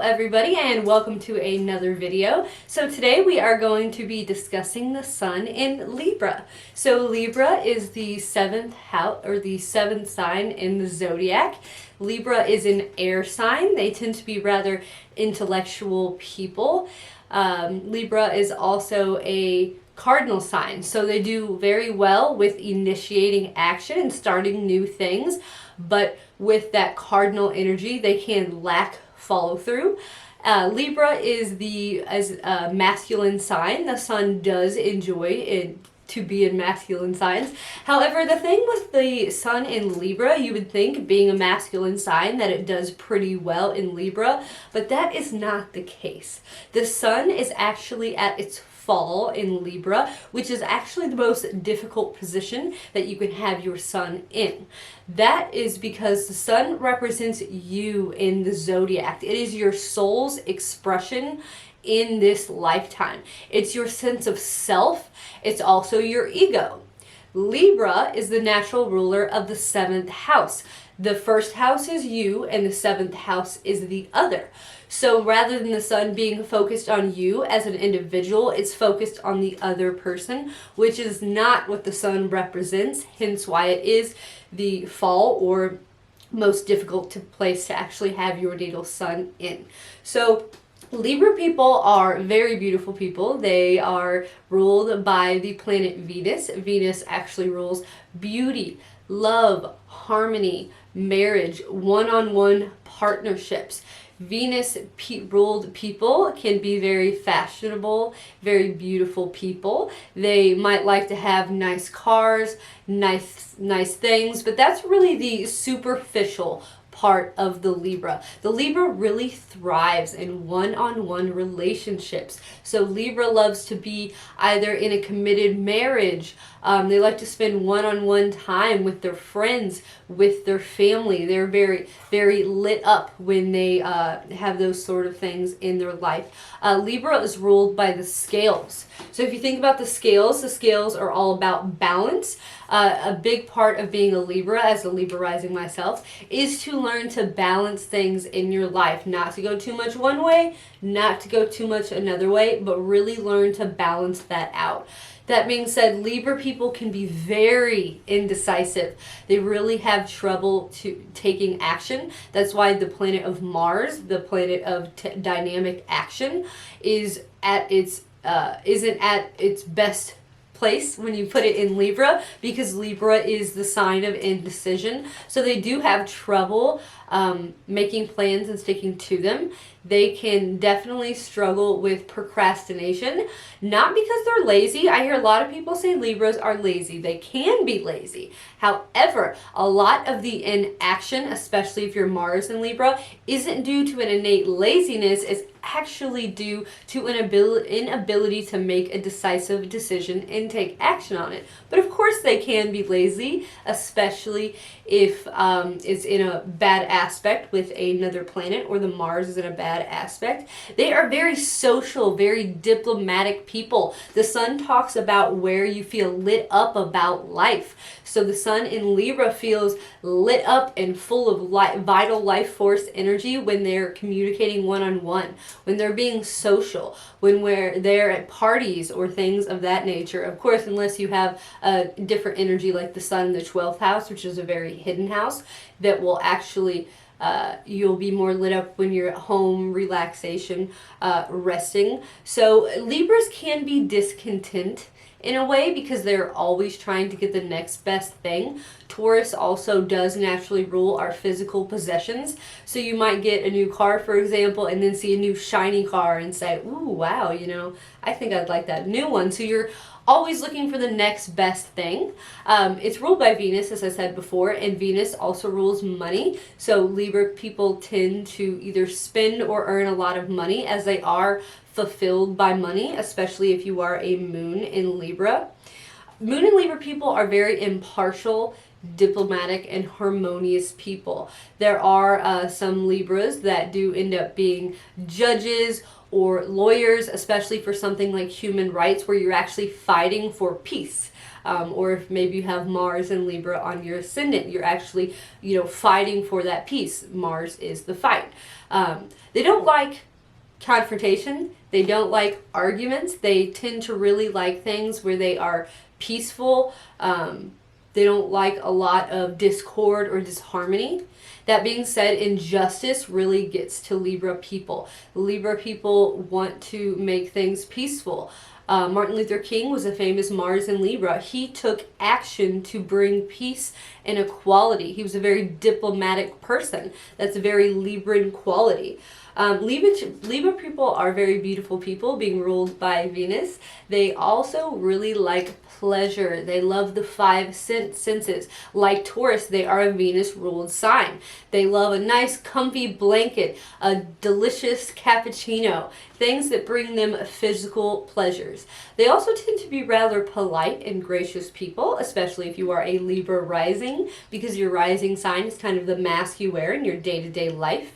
everybody, and welcome to another video. So today we are going to be discussing the sun in Libra. So Libra is the seventh house, or the seventh sign in the zodiac. Libra is an air sign. They tend to be rather intellectual people. Libra is also a cardinal sign, so they do very well with initiating action and starting new things, but with that cardinal energy they can lack follow through. Libra is a masculine sign. The sun does enjoy it to be in masculine signs. However, the thing with the sun in Libra, you would think, being a masculine sign, that it does pretty well in Libra, but that is not the case. The sun is actually at its fall in Libra, which is actually the most difficult position that you can have your sun in. That is because the sun represents you in the zodiac. It is your soul's expression in this lifetime. It's your sense of self. It's also your ego. Libra is the natural ruler of the seventh house. The first house is you, and the seventh house is the other. So rather than the sun being focused on you as an individual, it's focused on the other person, which is not what the sun represents, hence why it is the fall or most difficult place to actually have your natal sun in. So Libra people are very beautiful people. They are ruled by the planet Venus. Venus actually rules beauty, love, harmony, marriage, one-on-one partnerships. Venus ruled people can be very fashionable, very beautiful people. They might like to have nice cars, nice things, but that's really the superficial part of the Libra. The Libra really thrives in one-on-one relationships. So Libra loves to be either in a committed marriage. They like to spend one-on-one time with their friends, with their family. They're very, very lit up when they have those sort of things in their life. Libra is ruled by the scales. So if you think about the scales are all about balance. A big part of being a Libra, as a Libra rising myself, is to learn to balance things in your life. Not to go too much one way, not to go too much another way, but really learn to balance that out. That being said, Libra people can be very indecisive. They really have trouble taking action. That's why the planet of Mars, the planet of dynamic action, isn't at its best place when you put it in Libra, because Libra is the sign of indecision. So they do have trouble making plans and sticking to them. They can definitely struggle with procrastination, not because they're lazy. I hear a lot of people say Libras are lazy. They can be lazy. However, a lot of the inaction, especially if you're Mars in Libra, isn't due to an innate laziness. It's actually due to an inability to make a decisive decision and take action on it. But of course they can be lazy, especially if it's in a bad aspect with another planet, or the Mars is in a bad aspect. They are very social, very diplomatic people. The sun talks about where you feel lit up about life. So the sun in Libra feels lit up and full of vital life force energy when they're communicating one-on-one, when they're being social, when they're at parties or things of that nature. Of course, unless you have a different energy like the sun in the 12th house, which is a very hidden house, that will actually you'll be more lit up when you're at home, relaxation, resting. So Libras can be discontent in a way because they're always trying to get the next best thing. Taurus also does naturally rule our physical possessions. So you might get a new car, for example, and then see a new shiny car and say, ooh, wow, I think I'd like that new one. So you're always looking for the next best thing. It's ruled by Venus, as I said before, and Venus also rules money. So Libra people tend to either spend or earn a lot of money, as they are fulfilled by money, especially if you are a moon in Libra. Moon and Libra people are very impartial, diplomatic, and harmonious people. There are some Libras that do end up being judges or lawyers, especially for something like human rights, where you're actually fighting for peace. or if maybe you have Mars and Libra on your ascendant, you're actually, fighting for that peace. Mars is the fight. They don't like confrontation. They don't like arguments. They tend to really like things where they are peaceful. They don't like a lot of discord or disharmony. That being said, injustice really gets to Libra people. Libra people want to make things peaceful. Martin Luther King was a famous Mars in Libra. He took action to bring peace and equality. He was a very diplomatic person. That's a very Libran quality. Libra people are very beautiful people, being ruled by Venus. They also really like pleasure. They love the five senses. Like Taurus, they are a Venus-ruled sign. They love a nice, comfy blanket, a delicious cappuccino, things that bring them physical pleasures. They also tend to be rather polite and gracious people, especially if you are a Libra rising, because your rising sign is kind of the mask you wear in your day-to-day life.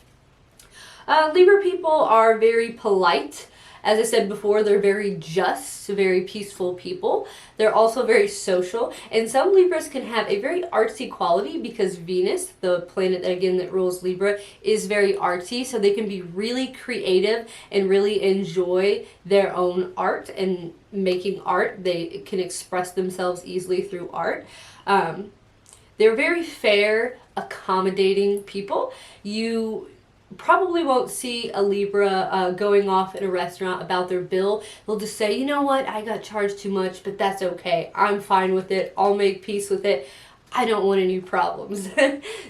Libra people are very polite. As I said before, they're very just, very peaceful people. They're also very social. And some Libras can have a very artsy quality because Venus, the planet that rules Libra, is very artsy. So they can be really creative and really enjoy their own art and making art. They can express themselves easily through art. They're very fair, accommodating people. You probably won't see a Libra going off in a restaurant about their bill. They'll just say, you know what, I got charged too much, but that's okay. I'm fine with it. I'll make peace with it. I don't want any problems.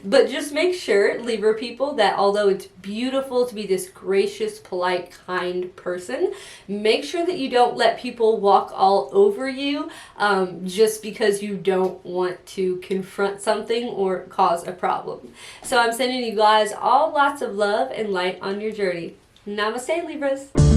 But just make sure, Libra people, that although it's beautiful to be this gracious, polite, kind person, make sure that you don't let people walk all over you just because you don't want to confront something or cause a problem. So I'm sending you guys all lots of love and light on your journey. Namaste, Libras.